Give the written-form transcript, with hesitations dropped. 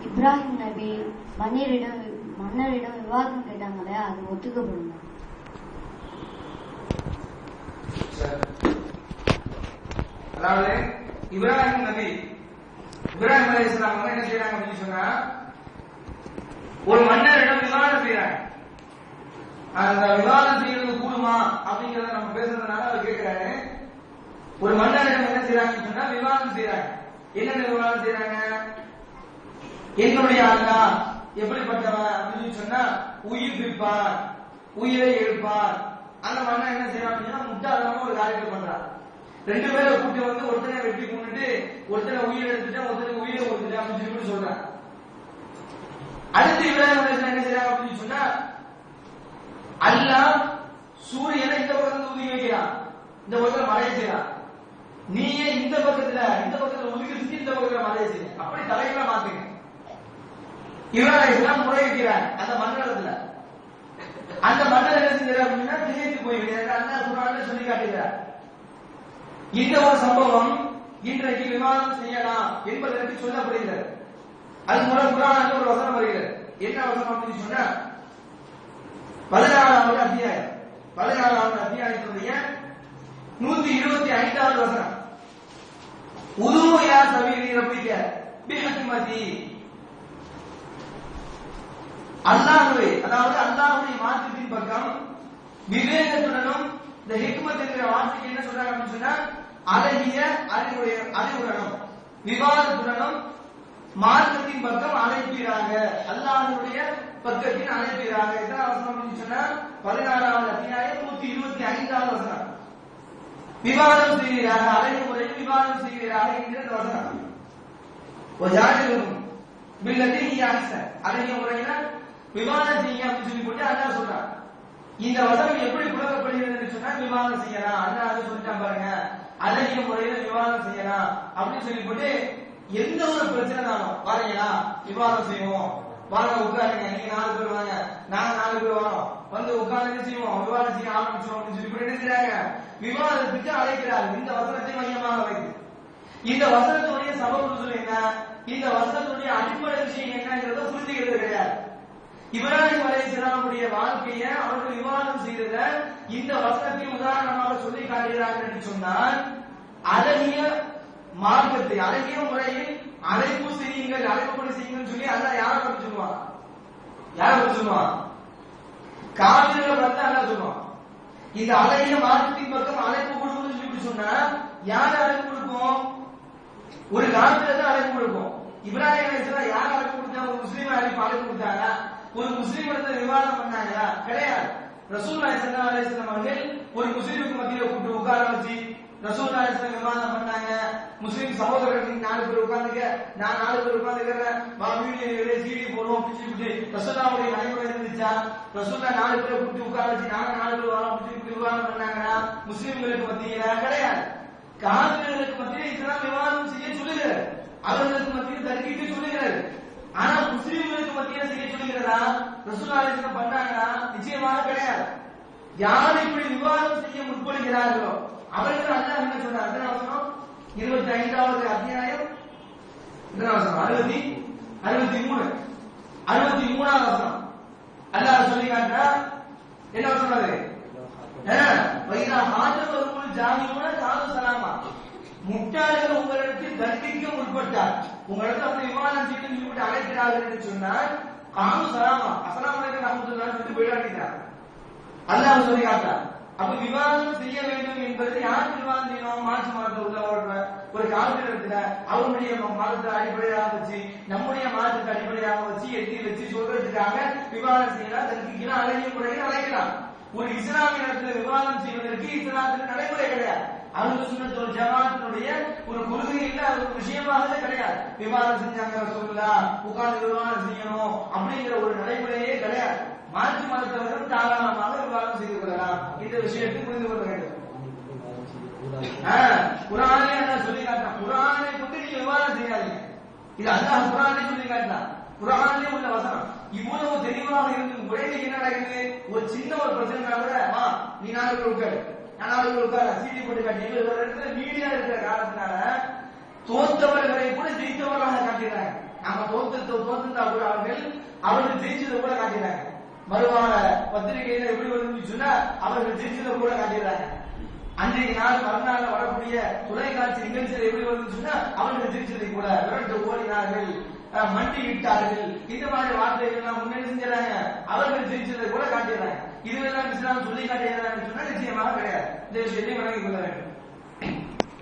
இப்ராஹிம் நபி மன்னரிடம் விவாதம் கேட்டாங்களே, அது ஒத்துக்கப்படுமா? அதாவது இப்ராஹிம் அலைஹிஸ்ஸலாம் என்ன செய்யறாங்க அப்படின்னு சொன்னா, ஒரு மன்னரிடம் விவாதம் செய்யறாங்க. அந்த விவாதம் செய்யறது கூடுமா அப்படிங்கறத நம்ம பேசுறதுனால அவர் கேட்கிறாரு. ஒரு மன்னரிடம் என்ன செய்யறாங்கன்னு சொன்னா விவாதம் செய்யறாங்க. என்னென்ன விவாதம் செய்யறாங்க? என்னுடைய அல்லாஹ் எப்படிப்பட்டவன் அப்படின்னு சொன்னா உயிர் பிப்பார், உயிரை எழுப்பார். அந்த மன்னன் என்ன செய்யறான் அப்படின்னா முட்டாளமா ஒரு காரியத்தை பண்றான். ரெண்டு பேரை கூட்டி வந்து ஒருத்தனை வெட்டி கொண்டுட்டு ஒருத்தனை உயிர் எடுத்துட்டா ஒருத்தனுக்கு உயிரை கொடுத்துட்டா அப்படின்னு சொல்லி சொல்றான். அடுத்து இப்ராஹிம் என்ன செய்யறாங்க அப்படின்னு சொன்னா, அல்லாஹ் சூரியனை இந்த பக்கத்துல உதவி வைக்கிறான், இந்த பக்கத்துல மழையை செய்யறான். நீயே இந்த பக்கத்துல உதவி வச்சு இந்த பக்கத்துல மழையை செய்ய, அப்படி தலைகளை மாத்துங்க. இப்ராஹிம் முறை வைக்கிறார் அந்த மன்னரத்துல. அந்த மன்னர் என்ன செஞ்சார் அப்படின்னா திகைத்து போய்விட்டார். அல்லாஹ் குர்ஆன்ல சொல்லி காட்டுகிறார். இந்த ஒரு சம்பவம் இன்றைக்கு விவாதம் செய்யலாம் என்பதற்கு சொல்லப்படுகிறது. அது மூலம் குர்ஆன்ல ஒரு வசனம் வருகிறது. என்ன வசனம் அப்படின்னு சொன்னா 14வது அத்தியாயத்துடைய 125வது வசனம். உது யா சபீலி ரப்பிக பிஹிக்மதி. அல்லாஹ்வே, அதாவது அல்லாஹ்வுடைய மார்க்கத்தின் பக்கம் விவேகத்துடனும், இந்த ஹிக்மத் என்கிற வார்த்தைக்கு என்ன சொல்றாங்க அப்படின்னு சொன்னா அழகிய அறிவுடனும் விவாதத்துடனும் மார்க்கத்தின் பக்கம் அழைப்பீராக, அல்லாஹ்வுடைய பக்கத்தின் அழைப்பீராக. எத்தனை வசனம் அப்படின்னு சொன்னா 14வது அத்தியாயம் 125வது வசனம். விவாதம் செய்கிறாக, அழகிய முறையில் விவாதம் செய்கிறாக என்கிற வசனம். வஜாதிலும் பில்லதி ஹிய அஹ்சன், அழகிய முறையில விவாதம் செய்ய அப்படின்னு சொல்லி போட்டு அல்லாஹ் சொல்றான். இந்த வசனம் எப்படி புலக்கப்படுகிறது சொன்னா விவாதம் செய்யலாம், அல்லாஹ் அதை சொல்லிட்டான் பாருங்க, அழகிய முறையில விவாதம் செய்யலாம் அப்படின்னு சொல்லி போட்டு எந்த ஒரு பிரச்சனைனாலும் பாருங்களா விவாதம் செய்வோம், வாங்க உட்காருங்க, நீங்க 4 பேர் வாங்க, நாங்க 4 பேர் வரோம், வந்து உட்கார்ந்து செய்வோம், விவாதம் செய்ய ஆரம்பிச்சோம் அப்படின்னு சொல்லி போட்டு நினைக்கிறாங்க. விவாதத்துக்கு அழைக்கிறார்கள் இந்த வசனத்தை மையமாக வைத்து. இந்த வசனத்துடைய சபபு நுஸூல் என்ன, இந்த வசனத்துடைய அடிப்படை விஷயம் என்னங்கிறத புரிஞ்சுக்கிறது கிடையாது. இப்ராஹிம் அலைஹிஸ்ஸலாமுடைய வாழ்க்கையை அவர்கள் விவாதம் செய்தத இந்த வசனத்தை உதாரணமாக சொல்லி காட்டுகிறார்கள் என்று சொன்னால், அழகிய மார்க்கத்தை அழகிய முறையில் அழைப்பு செய்யுங்கள், அழைப்புப்படி செய்யுங்கள் சொல்லி அல்லாஹ் யாரை பற்றி சொல்லுவான்? காபிர்களை பார்த்து அல்லாஹ் சொல்லுவான். இந்த அழகிய மார்க்கத்தின் பக்கம் அழைப்பு கொடுக்கணும்னு சொல்லி சொன்னா யார் அழைப்பு கொடுக்கும்? ஒரு காபிரை தான் அழைப்பு கொடுக்கும். இப்ராஹிம் அலைஹிஸ்ஸலாம் யார் அழைப்பு கொடுத்தாங்க? ஒரு முஸ்லீம் அழைப்பு கொடுத்தாங்க. ஒரு முஸ்லீம் இடத்துல விவாதம் பண்ணாங்களா? கிடையாது. ரசூலுல்லாஹி ஸல்லல்லாஹு அலைஹி வஸல்லம் அவர்கள் ஒரு முஸ்லீமுக்கு மத்தியில கூப்பிட்டு உட்கார வச்சு ரசூலுல்லாஹி ஸல்லல்லாஹு அலைஹி வஸல்லம் விவாதம் பண்ணாங்க. முஸ்லீம் சகோதரர்கள் 4 பேர் உட்கார்ந்துக்க, நான் 4 பேர் உட்கார்ந்துக்கிறேன், வீடியோ சீடி போடுவோம் அப்படின்னு சொல்லிட்டு ரசூலுல்லாஹுடைய நடைமுறை இருந்துச்சா? ரசூலுல்லாஹ் 4 பேரை கூப்பிட்டு உட்கார வச்சு நாங்க 4 பேர் வரோம் அப்படின்னு சொல்லி விவாதம் பண்ணாங்கன்னா முஸ்லீம்களுக்கு மத்தியில கிடையாது. காபிர்களுக்கு மத்தியில இஸ்லாம் விவாதம் செய்ய சொல்லுகிறது, அவர்களுக்கு மத்தியில் தர்கிட்டு சொல்லுகிறது. ஆனா முஸ்லீம்களுக்கு மத்தியில செய்ய சொல்லுகிறதா? ரசூலுல்லாஹி அலைஹி வஸல்லம் பண்ணாங்களா? நிச்சயமாக கிடையாது. யார் இப்படி விவாதம் செய்ய முற்படுகிறார்களோ அவர்கள் அல்லாஹ் என்ன சொல்றார்? 25வது அத்தியாயம் 63 63வது வசனம் அல்லாஹ் சொல்லி காட்டுறார். என்ன சொல்றாரு? வைதா ஹாஜபருல் ஜாமிஉன காது சலாமா, முட்டாள்கள் உங்களிடத்தில் தர்க்கிக்க முற்பட்டார், உங்களிடத்தில் அப்படி விவாதம் செய்து சொல்லிவிட்டு அழைக்கிறார்கள் என்று சொன்னால் காது சலாமா, அஸ்ஸலாமு அலைக்கும் ரஹ்மத்துல்லாஹி சொல்லிட்டு போயிடாதீங்க. அல்லாஹ் சொல்லி காட்டுறார். அப்ப விவாதம் செய்ய வேண்டும் என்பது யாருக்கு விவாதம் செய்யணும்? மாற்று மதத்தில் உள்ளவர்கள் ஒரு காலத்தில அவருடைய மதத்தை அடிப்படையாக வச்சு நம்முடைய மதத்தை அடிப்படையாக வச்சு எட்டி வச்சு சொல்றதுக்காக விவாதம் செய்யலாம், தர்க்கிக்கலாம், அழகிய முறையில் அழைக்கலாம். ஒரு இஸ்லாமிய இடத்துல விவாதம் செய்வதற்கு இஸ்லாத்தில் நடைமுறை கிடையாது. அஹ்லுஸ் சுன்னத் வல் ஜமாஅத்தினுடைய ஒரு கொள்கையில அது ஒரு விஷயமாகவே கிடையாது. விவாதம் செஞ்சாங்க ரசூலுல்லாஹ், உட்கார்ந்து விவாதம் செய்யணும் அப்படிங்கிற ஒரு நடைமுறையே கிடையாது. மாற்று மதத்தவர்கள் தாராளமாக விவாதம் செய்து கொள்ளலாம். இந்த விஷயத்தை புரிந்து கொள்ள வேண்டும். குர்ஆனே அல்லாஹ் சொல்லி காட்டான், குர்ஆனை கொண்டு நீங்க விவாதம் செய்யாதீங்க. இது அல்லாஹ் குர்ஆனை சொல்லி காட்டான், குர்ஆனிலே உள்ள வசனம். இவ்வளவு தெளிவாக இருந்து உடனே என்ன நடக்குது? ஒரு சின்ன ஒரு பிரச்சனை கூட வா நீ 4 பேர் உட்காரு, நான் 4 பேர் உட்கார சீடி போட்டு காட்டி ஒரு இடத்துல மீடியா இருக்கிற காரணத்தினால தோத்தவர்களை கூட ஜெயித்தவர்களாக காட்டுகிறார். காட்டிடுறாங்க. நாம தோத்துட்டா கூட அவர்கள் ஜெயிச்சதை கூட காட்டிடுறாங்க. மறுவார பத்திரிகையில எப்படி வருதுன்னு சொன்னா அவர்கள் ஜெயிச்சதை கூட காட்டிடுறாங்க. அன்றைக்கு நாள் மறுநாள் வரக்கூடிய தொலைக்காட்சி நிகழ்ச்சியில் எப்படி வருதுன்னு சொன்னா அவர்கள் ஜெயிச்சதை கூட விரட்டு ஓடினார்கள், மண்டியிட்டார்கள், இந்த மாதிரி வார்த்தைகள் எல்லாம் முன்னாடி செஞ்சாங்க. அவர்கள் ஜெயிச்சதை கூட காட்டிடுறாங்க. இதுவெல்லாம் இஸ்லாம் சொல்லி காட்டுகிறான்னு சொன்னா நிச்சயமாக கிடையாது. இந்த விஷயத்தையும் விளங்கிக் கொள்ள வேண்டும்.